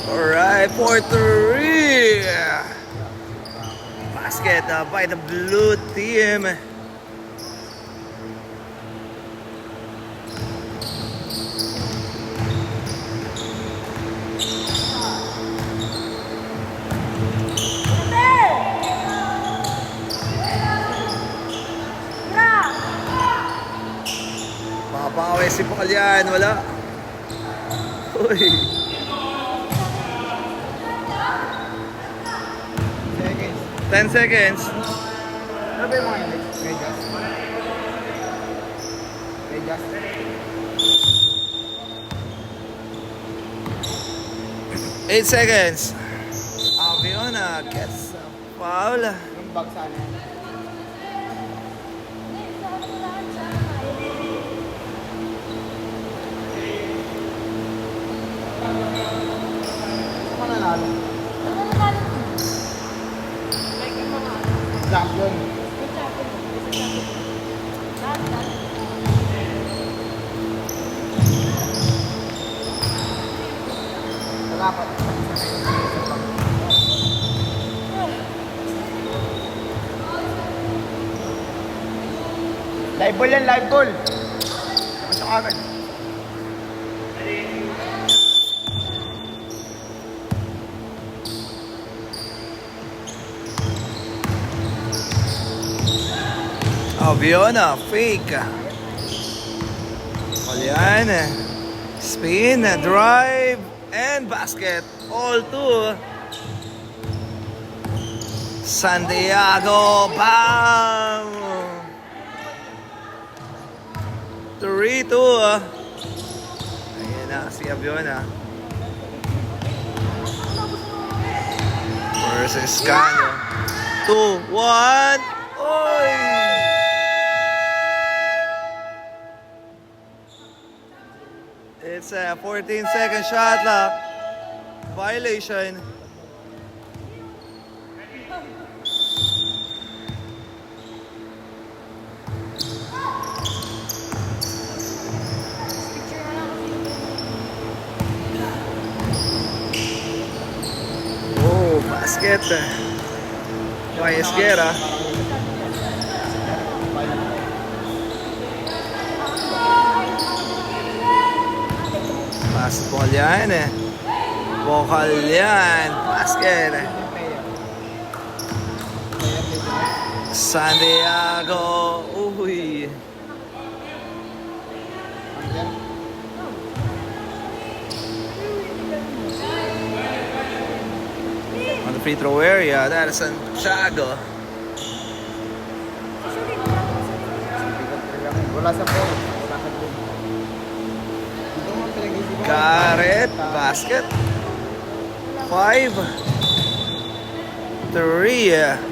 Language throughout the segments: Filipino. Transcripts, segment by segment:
Alright, 4-3. Basket by the blue team. Makabawi si Pakalyan, wala. Uy. Seconds. 10 seconds. Ano ba yung mga index? Rejas. 8 seconds. Aviona gets a foul. Yung bag sana. Saan ka nanalo? Champion. Dapat. Live ball yan, live ball. Basta agad. Aviona, fake. Pakalyan. Spin, drive, and basket. All two. Santiago, bam! 3-2. Ayan na si Aviona. Versus Canyo. 2-1. Oy! It's a 14-second shot clock violation. Oh, basket. By Esguera. Basketball yan eh. Vocal yan. Basket. Santiago. Uy. On the free throw area, that is Santiago. Wala sa phone. Wala sa phone. Ito mo pinag-isipan. Garrett, basket. 5, 3.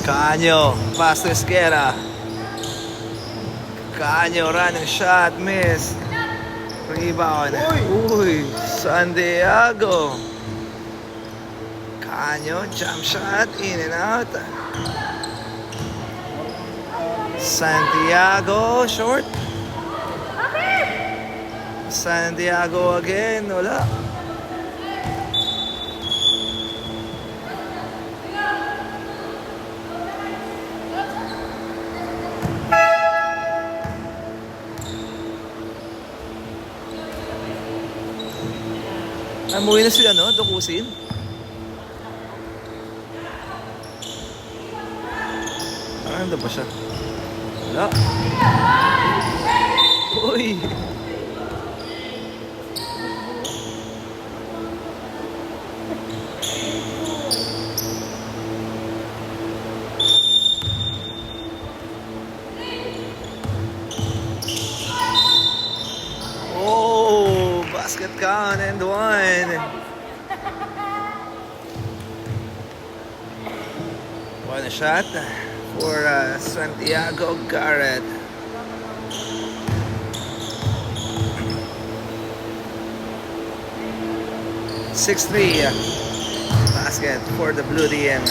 Canyo, pass to Esguera. Canyo, running shot, miss. Rebound. Uy, Santiago. Canyo, jump shot, in and out. Santiago, short. Santiago again, wala. Umuwi na sila, no? Dukusin. Parang nandun pa siya. Wala. Uy! Oh! Basket count and 1. One shot for Santiago Garrett. 6-3 basket for the Blue DM.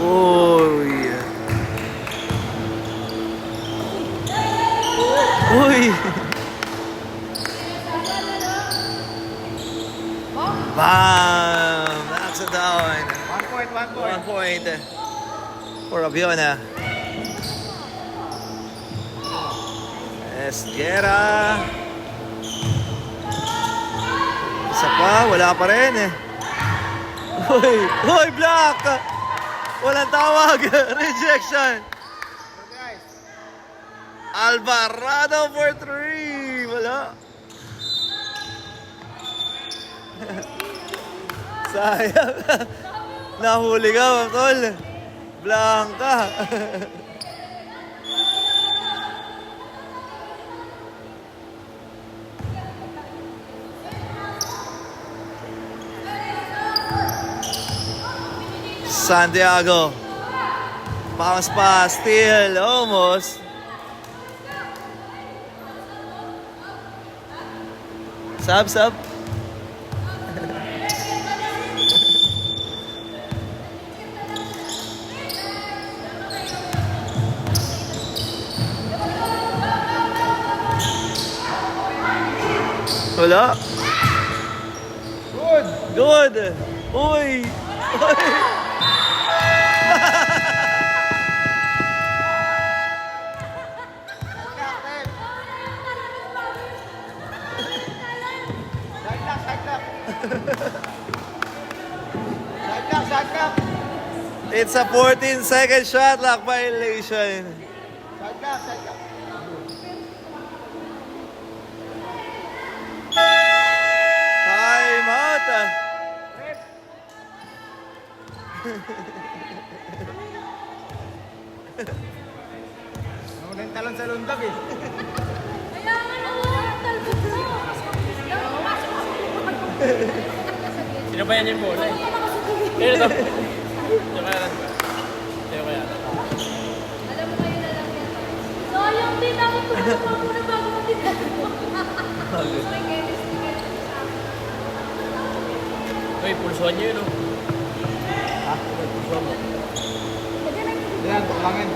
Uy. Uy. Bam! Knocks it down. 1 point for Aviona. Esguera. Isa pa, wala pa rin eh. Uy! Uy! Block! Walang tawag! Rejection! Alvarado for 3! Wala. Sayang. Nahuli ka, tol. Blanca. Santiago. Bounce pass, steal, almost. Sub. Wala. Good. Uy. It's a 14-second shot clock violation. Time out. Ano yung talon sa lundag eh. Kaya nga nawala ang talbot mo. Sino ba yan yung bola eh? Sino to? Sino kaya yan? Sino kaya? Alam mo kayo na lang yan. Sayang din ako tulungan mo na bago magtinda mo. May chemistry ka na sa akin. Uy, pulsuan nyo yun oh. Ha? Pulsuan mo. Yan, tuklangin.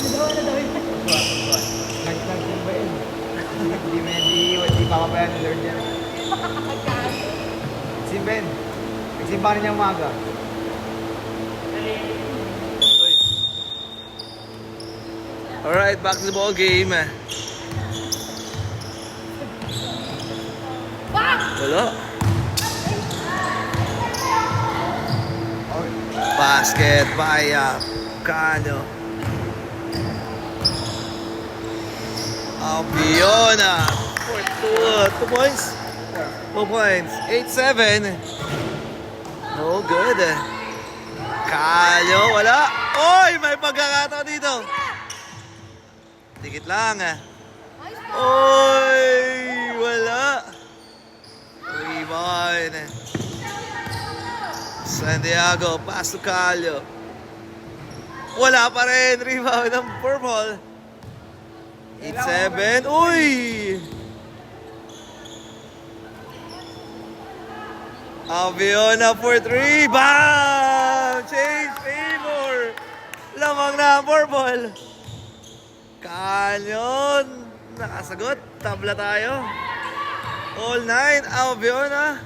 Ano daw yun? Pulsuan. Nagtag din ba yun? Hindi papabayaan ni Lord yan. Si Ben. Nagsimba rin niya umaga. Alright, back to the ball game. Wala. Basket by Cano. Aviona for 2 points. 2 points. 8-7. No good. Cano, wala. Oy, may pagkakataon dito. Dikit lang. Oy, wala. Rebound. Santiago, pass to Calio. Wala pa rin. Rebound ng purple. 8-7. Uy! Aviona for 3. Bam! Change favor. Lamang na ang purple. Canyon. Nakasagot. Tabla tayo. All night. Aviona.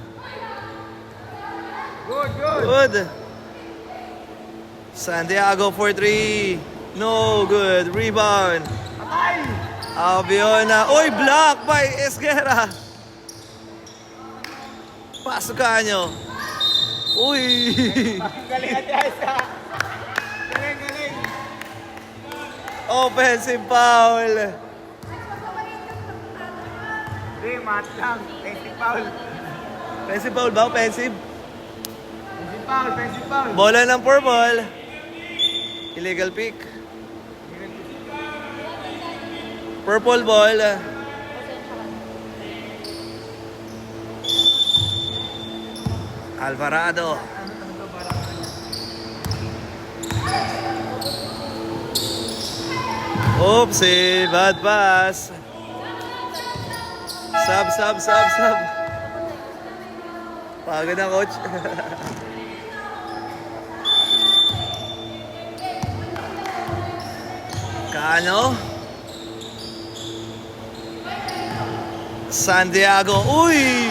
Good. Santiago for 3. No good. Rebound. Aviona. Oy, block by Esguera. Pasukan nyo. Uy. Galing at Yasa. Galing. Offensive foul. Hindi, mat lang. Offensive foul. Offensive foul ba? Offensive? Offensive foul. Bola ng purple. Illegal pick. Purple ball. Alvarado. Oopsie, bad pass. Sub. Pagod na, coach. Cano. Santiago. Uy!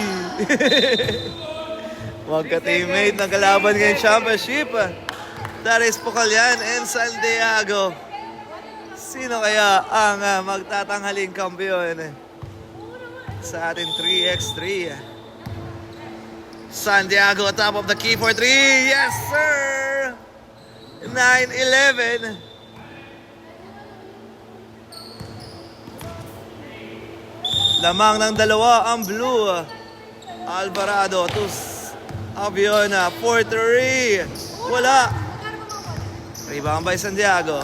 Magka-teammate ng kalaban ngayong championship. That is Pocalyan and Santiago. Sino kaya ang magtatanghaling kampiyon sa ating 3x3? Santiago, top of the key for 3. Yes, sir! 9-11. Lamang ng dalawa ang blue. Alvarado to Aviona. 4-3. Wala. Rebound by Santiago.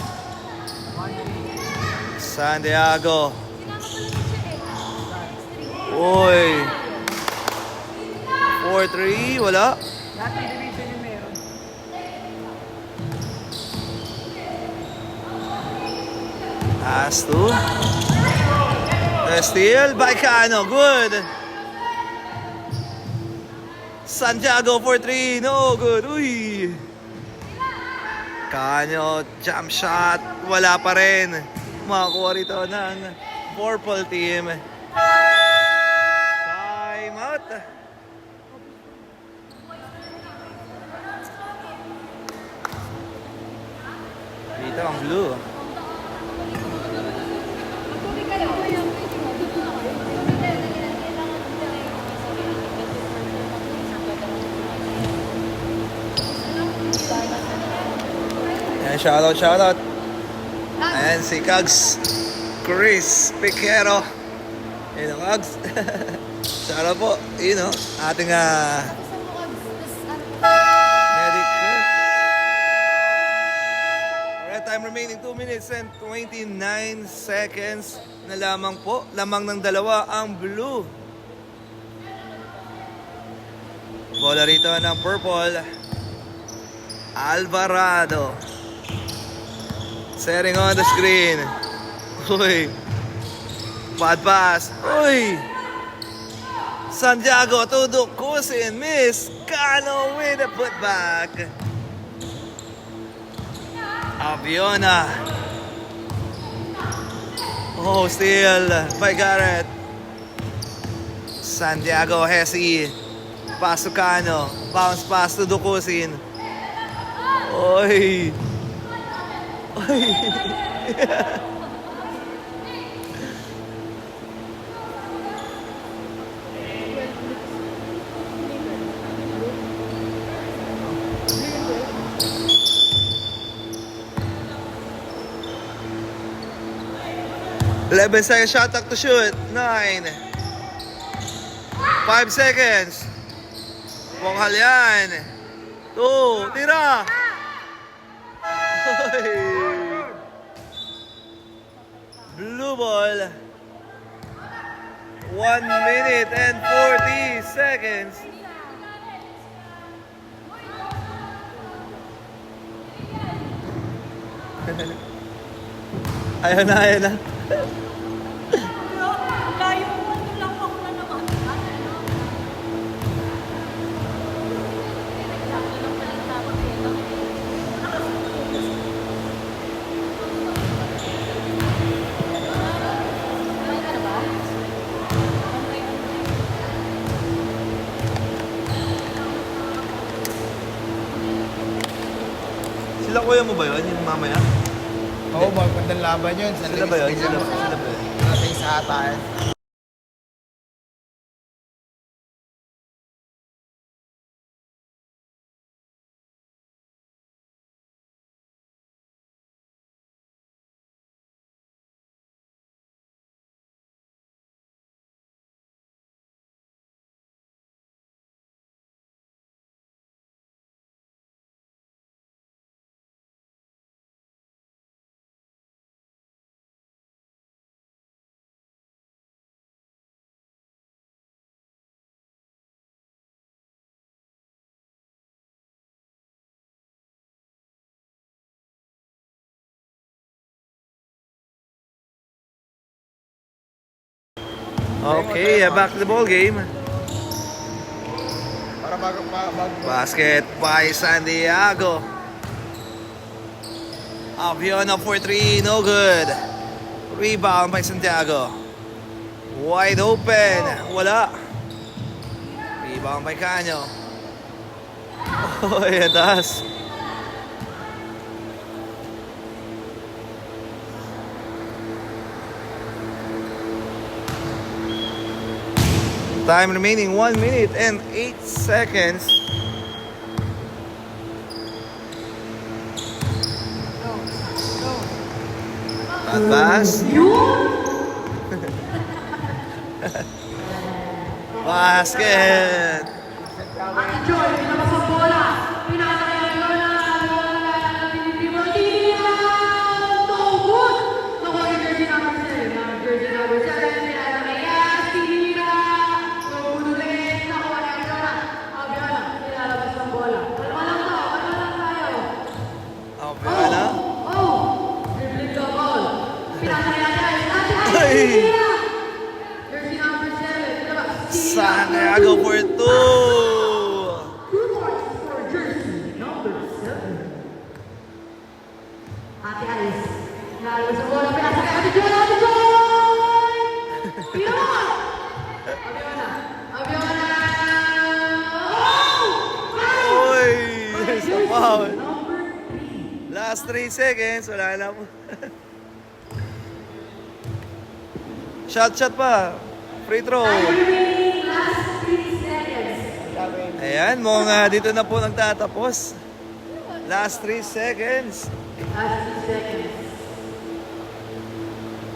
Uy. 4-3. Wala. Lahat ng division yung meron. Pass to the steal by Cano. Good. Santiago for 3. No good. Uy. Cano, jump shot. Wala pa rin. Makakuha rito ng purple team. Time out. Dito ang blue. Magtubig kayo. Dito na kayo. Ayan, shoutout. Ayan, si Kags Chris Piquero. Ayan, Kags. Shoutout po. Yun, ating medic. Alright, time remaining 2 minutes and 29 seconds na lamang po. Lamang ng dalawa ang blue. Bola rito ng purple. Alvarado. Setting on the screen. Uy. Bad pass. Uy. Santiago to Ducusin. Miss. Cano with the putback. Aviona. Oh, steal by Garrett. Santiago Hesi. Pass to Cano. Bounce pass to Ducusin. Oy. Oy. 11 seconds shot clock to shoot. 9. 5 seconds. Pocalyan. 2. Tira. Blue ball. 1 minute and 40 seconds. Ayun na. Kayo, ano lang ako na naman. Sila kuya mo ba yun? Yung mamaya? Oo, magandang laban yun. Sila ba yun? Sila ba yun? Natin sa ata. Okay, back to the ball game. Para bago. Basket by Santiago. Aviona for 3, no good. Rebound by Santiago. Wide open, wala. Rebound by Canyo. Oh, yan taas. Time remaining 1 minute and 8 seconds. Not pass. Basket. Ate Joy, pinabas ang bola. Pinakakaya yun na no good. Nakuha yung jersey number 7. Jersey number 7. Pinakakaya. Tinira. No good ulit. Nakuha niya yun na. Abiona, pinalabas ang bola. Kalma lang tayo. Aviona. Dribbling the ball. Pinakakaya niya. Ay. Tinira. Jersey number 7. Pinabas. Santiago for 2. Two points for jersey number 7. Ate Alice. Nalabas ang bola. Pinasakay. Ate Joy! Ate Joy! Pinawa! Abiona. Abiona! Oh! Oy, sa foul. Number 3. Last 3 seconds, wala na po. Shot pa. Free throw. Remaining last 3 seconds. Ayan, mga dito na po nagtatapos. Last 3 seconds. Last 3 seconds.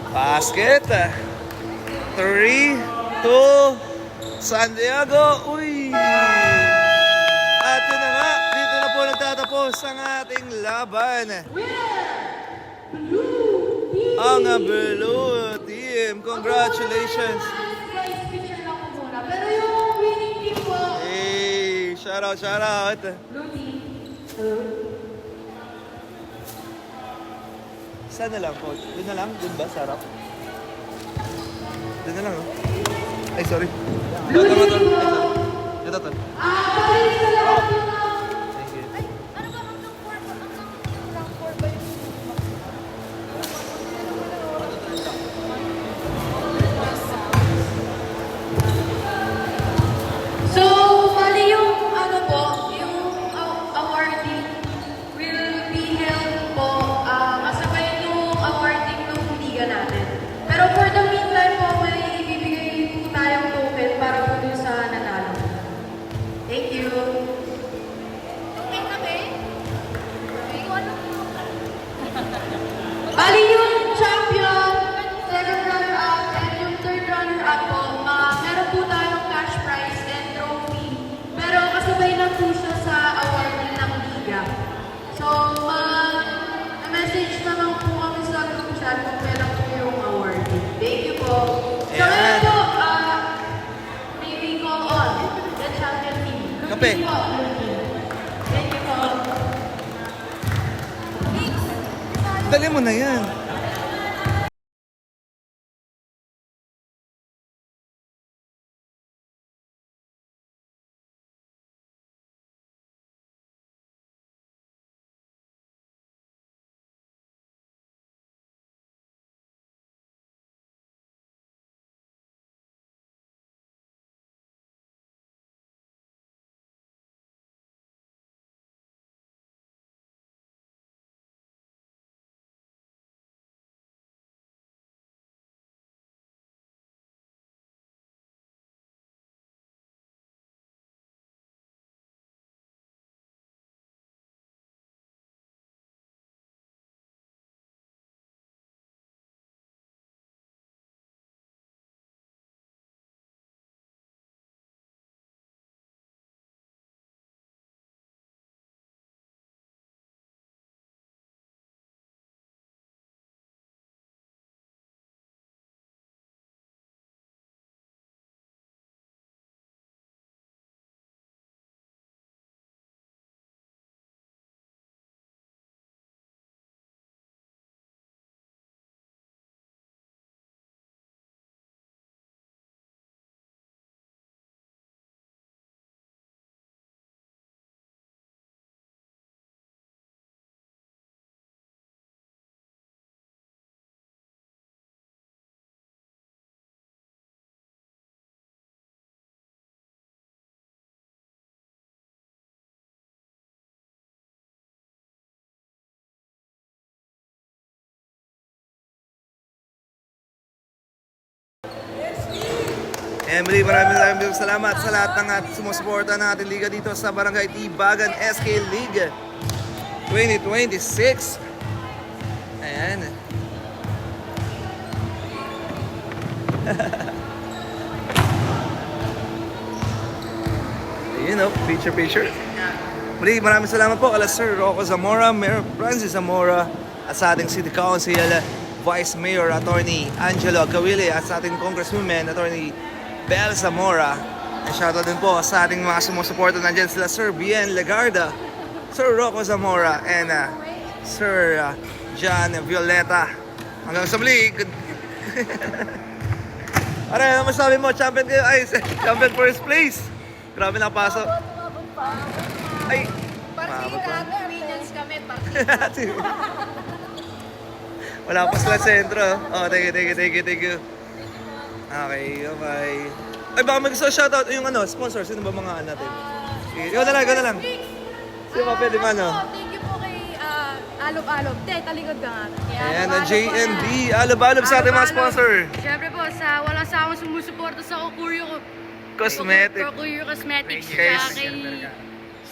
Basket. 3, 2, Santiago. Uy! At yun na nga, dito na po nagtatapos ang ating laban. Blue team. Ang Blue Team. Congratulations. Guys, picture lang po muna. Pero yung winning team po, Hey, shout out. Blue team. Saan na lang, coach? Doon na lang? Doon ba? Sarap? Doon na lang, oh. Ay, sorry. Ito. Ay, sorry. Ito, tol. Pabilis na lang yung Thank you. Ay, ano ba hanggang 4 ba? Hanggang 4 ba yung So, bali yung ano po, yung awarding will be held po kasabay nung awarding ng liga natin. Pero for the meantime po, may ibibigay po tayong token para po dun sa nanalo. Thank you. okay kami? Okay, kung ano Bali yung champion, second runner-up, and yung third runner-up po, meron po tayong cash prize and trophy. Pero kasabay na po siya sa awarding ng liga. So, message naman po kami sa group chat kung kailan po yung awarding. Thank you po. So, Ayan. ngayon po, may we call on the champion team. Blue Kape. team po, blue team. Thank you po. Dali mo na yan. Emily, maraming salamat sa lahat ng sumusuporta ng ating liga dito sa Barangay Tibagan SK League 2026. Ayan. Ayun o, picture. Muli, maraming salamat po kala Sir Rocco Zamora, Mayor Francis Zamora, at sa ating City Council, Vice Mayor Attorney Angelo Cawili, at sa ating Congresswoman Attorney Bel Zamora. And shoutout din po sa ating mga sumusuporta nandiyan sila Sir Bien Legarda, Sir Rocco Zamora, and Sir John Violeta. Hanggang sa muli. Aray, ano masabi mo? Champion kayo? Ay, champion first place. Grabe nakapasok. Ay, Partida, Minions kami, partida. wala pa sila sentro. Oh, thank you. Okay, bye. Ay, baka may gusto shoutout yung sponsor. Sino ba mga natin? Sige, ikaw na lang. Sino ba pwede man, Thank you po kay Alob. Talikod ka nga. Ayan, ang JND. Alab-alab sa ating mga sponsor. Siyempre po, sa walang sawang sumusuporta sa Okuyo Cosmetic. Cosmetics, Kay- tsaka kay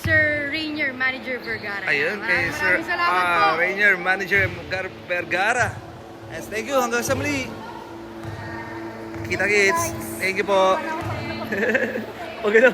Sir Rainier, Manager Vergara. Ayun, kay Sir Maraming salamat po. Rainier, Manager Vergara. Yes, thank you. Hanggang sa muli. Kita kits. Thank you po. Okay na.